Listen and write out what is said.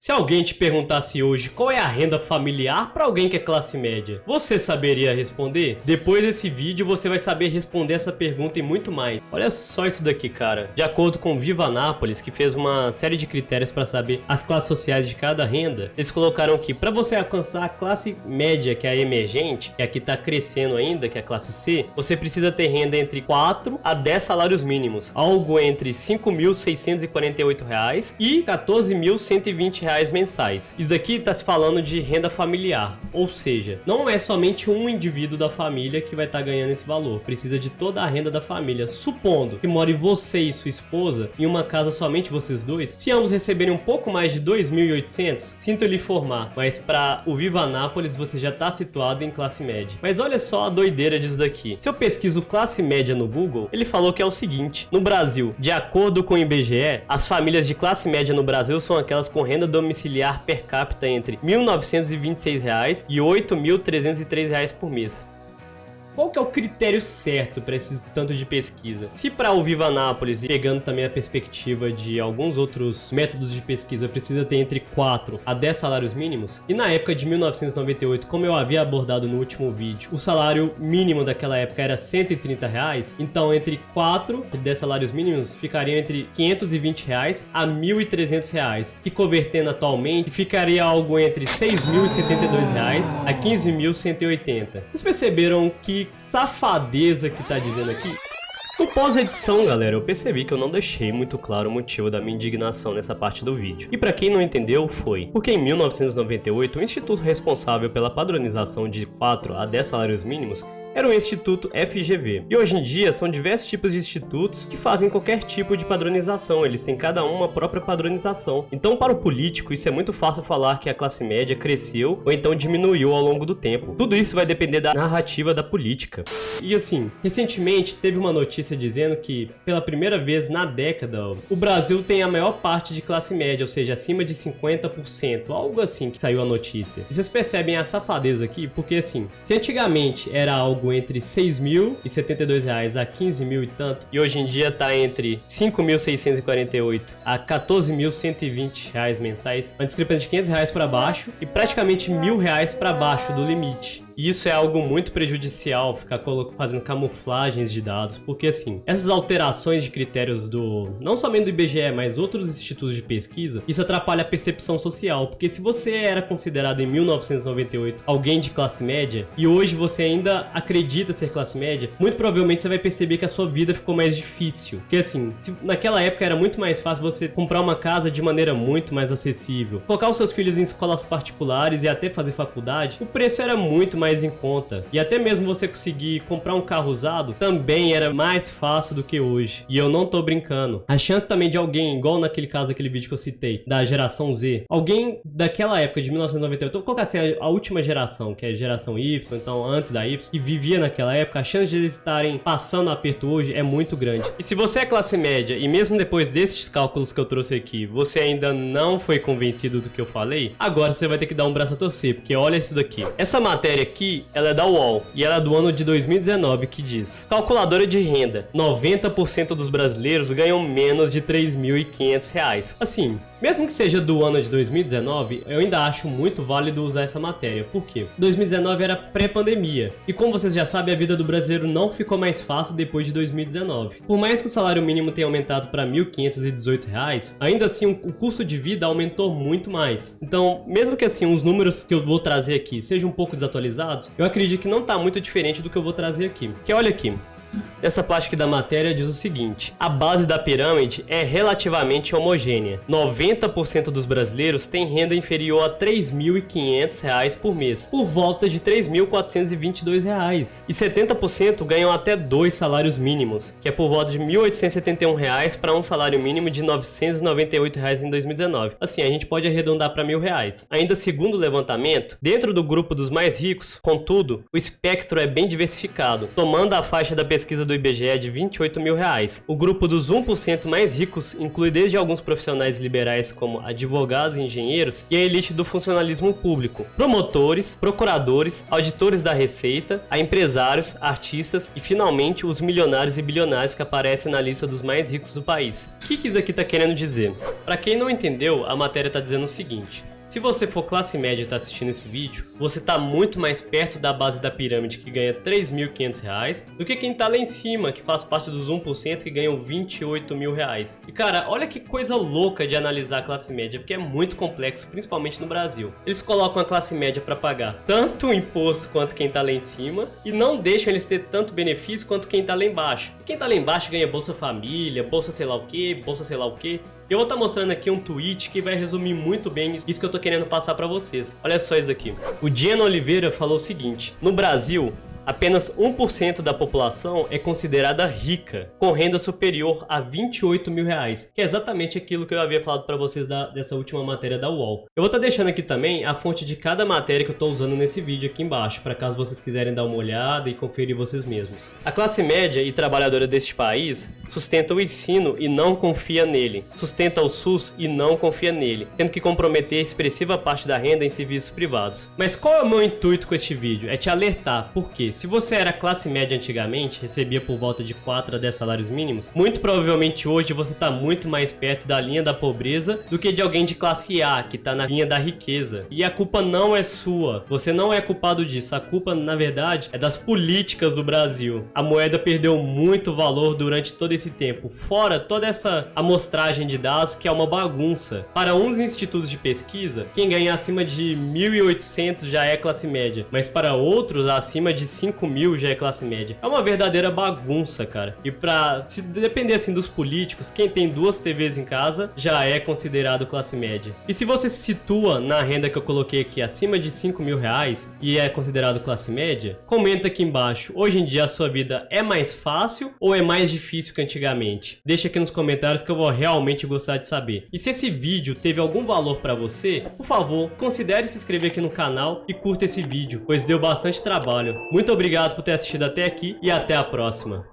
Se alguém te perguntasse hoje qual é a renda familiar para alguém que é classe média, você saberia responder? Depois desse vídeo você vai saber responder essa pergunta e muito mais. Olha só isso daqui, cara. De acordo com Viva Anápolis, que fez uma série de critérios para saber as classes sociais de cada renda, eles colocaram que para você alcançar a classe média, que é a emergente, que aqui está crescendo ainda, que é a classe C, você precisa ter renda entre 4 a 10 salários mínimos, algo entre R$ 5.648 e R$ 14.120 mensais. Isso daqui está se falando de renda familiar, ou seja, não é somente um indivíduo da família que vai estar ganhando esse valor, precisa de toda a renda da família. Supondo que more você e sua esposa em uma casa somente vocês dois, se ambos receberem um pouco mais de 2.800, sinto lhe informar, mas para o Viva Anápolis você já está situado em classe média. Mas olha só a doideira disso daqui. Se eu pesquiso classe média no Google, ele falou que é o seguinte: no Brasil, de acordo com o IBGE, as famílias de classe média no Brasil são aquelas com renda domiciliar per capita entre R$ 1.926 e R$ 8.303 por mês. Qual que é o critério certo para esse tanto de pesquisa? Se para o Viva Anápolis, pegando também a perspectiva de alguns outros métodos de pesquisa, precisa ter entre 4 a 10 salários mínimos, e na época de 1998, como eu havia abordado no último vídeo, o salário mínimo daquela época era R$ 130, então entre 4 e 10 salários mínimos ficariam entre R$ 520 a R$ 1.300, que convertendo atualmente ficaria algo entre R$ 6.072 a R$ 15.180. Vocês perceberam que safadeza que tá dizendo aqui? No pós-edição, galera, eu percebi que eu não deixei muito claro o motivo da minha indignação nessa parte do vídeo. E pra quem não entendeu, foi porque em 1998 o instituto responsável pela padronização de 4 a 10 salários mínimos era o Instituto FGV. E hoje em dia são diversos tipos de institutos que fazem qualquer tipo de padronização, eles têm cada um uma própria padronização. Então para o político isso é muito fácil falar que a classe média cresceu ou então diminuiu ao longo do tempo. Tudo isso vai depender da narrativa da política. E assim, recentemente teve uma notícia dizendo que pela primeira vez na década o Brasil tem a maior parte de classe média, ou seja, acima de 50%, algo assim que saiu a notícia. E vocês percebem a safadeza aqui? Porque assim, se antigamente era algo entre R$ 6.072 a R$ 15.000 e tanto, e hoje em dia tá entre R$ 5.648 a R$ 14.120 mensais, uma discrepância de R$ 500 para baixo e praticamente R$ 1.000 para baixo do limite. E isso é algo muito prejudicial, ficar fazendo camuflagens de dados, porque assim, essas alterações de critérios não somente do IBGE, mas outros institutos de pesquisa, isso atrapalha a percepção social, porque se você era considerado em 1998 alguém de classe média, e hoje você ainda acredita ser classe média, muito provavelmente você vai perceber que a sua vida ficou mais difícil, porque assim, naquela época era muito mais fácil você comprar uma casa de maneira muito mais acessível, colocar os seus filhos em escolas particulares e até fazer faculdade, o preço era muito mais em conta. E até mesmo você conseguir comprar um carro usado também era mais fácil do que hoje. E eu não tô brincando. A chance também de alguém, igual naquele caso, aquele vídeo que eu citei, da geração Z, alguém daquela época de 1998, vou colocar assim, a última geração, que é a geração Y, então antes da Y, que vivia naquela época, a chance de eles estarem passando aperto hoje é muito grande. E se você é classe média, e mesmo depois desses cálculos que eu trouxe aqui, você ainda não foi convencido do que eu falei, agora você vai ter que dar um braço a torcer, porque olha isso daqui. Essa matéria aqui, ela é da UOL e ela é do ano de 2019, que diz: calculadora de renda, 90% dos brasileiros ganham menos de R$ 3.500. Assim, mesmo que seja do ano de 2019, eu ainda acho muito válido usar essa matéria. Por quê? 2019 era pré-pandemia. E como vocês já sabem, a vida do brasileiro não ficou mais fácil depois de 2019. Por mais que o salário mínimo tenha aumentado para R$ 1.518, ainda assim o custo de vida aumentou muito mais. Então, mesmo que assim os números que eu vou trazer aqui sejam um pouco desatualizados, eu acredito que não está muito diferente do que eu vou trazer aqui. Porque olha aqui. Essa parte aqui da matéria diz o seguinte: a base da pirâmide é relativamente homogênea. 90% dos brasileiros têm renda inferior a R$ 3.500 por mês, por volta de R$ 3.422. E 70% ganham até 2 salários mínimos, que é por volta de R$ 1.871 para um salário mínimo de R$ 998 em 2019. Assim, a gente pode arredondar para R$ 1.000. Ainda segundo o levantamento, dentro do grupo dos mais ricos, contudo, o espectro é bem diversificado, tomando a faixa da pesquisa pesquisa do IBGE é de R$28 mil. O grupo dos 1% mais ricos inclui desde alguns profissionais liberais como advogados e engenheiros e a elite do funcionalismo público, promotores, procuradores, auditores da Receita, a empresários, artistas e finalmente os milionários e bilionários que aparecem na lista dos mais ricos do país. O que isso aqui tá querendo dizer? Para quem não entendeu, a matéria tá dizendo o seguinte: se você for classe média e está assistindo esse vídeo, você está muito mais perto da base da pirâmide que ganha R$3.500 do que quem está lá em cima, que faz parte dos 1% que ganham R$28 mil. E cara, olha que coisa louca de analisar a classe média, porque é muito complexo, principalmente no Brasil. Eles colocam a classe média para pagar tanto o imposto quanto quem está lá em cima e não deixam eles ter tanto benefício quanto quem está lá embaixo. E quem está lá embaixo ganha Bolsa Família, Bolsa sei lá o que, Bolsa sei lá o que. Eu vou estar mostrando aqui um tweet que vai resumir muito bem isso que eu tô querendo passar para vocês. Olha só isso aqui. O Diano Oliveira falou o seguinte: no Brasil, apenas 1% da população é considerada rica, com renda superior a R$28 mil, que é exatamente aquilo que eu havia falado para vocês dessa última matéria da UOL. Eu vou estar deixando aqui também a fonte de cada matéria que eu estou usando nesse vídeo aqui embaixo, para caso vocês quiserem dar uma olhada e conferir vocês mesmos. A classe média e trabalhadora deste país sustenta o ensino e não confia nele, sustenta o SUS e não confia nele, tendo que comprometer expressiva parte da renda em serviços privados. Mas qual é o meu intuito com este vídeo? É te alertar, porque se você era classe média antigamente, recebia por volta de 4 a 10 salários mínimos, muito provavelmente hoje você está muito mais perto da linha da pobreza do que de alguém de classe A, que está na linha da riqueza. E a culpa não é sua, você não é culpado disso, a culpa na verdade é das políticas do Brasil. A moeda perdeu muito valor durante todo esse tempo, fora toda essa amostragem de dados que é uma bagunça. Para uns institutos de pesquisa, quem ganha acima de 1.800 já é classe média, mas para outros acima de 5 mil já é classe média. É uma verdadeira bagunça, cara. E pra se depender assim dos políticos, quem tem 2 TVs em casa já é considerado classe média. E se você se situa na renda que eu coloquei aqui acima de 5 mil reais e é considerado classe média, comenta aqui embaixo. Hoje em dia a sua vida é mais fácil ou é mais difícil que antigamente? Deixa aqui nos comentários que eu vou realmente gostar de saber. E se esse vídeo teve algum valor pra você, por favor, considere se inscrever aqui no canal e curta esse vídeo, pois deu bastante trabalho. Muito obrigado por ter assistido até aqui e até a próxima.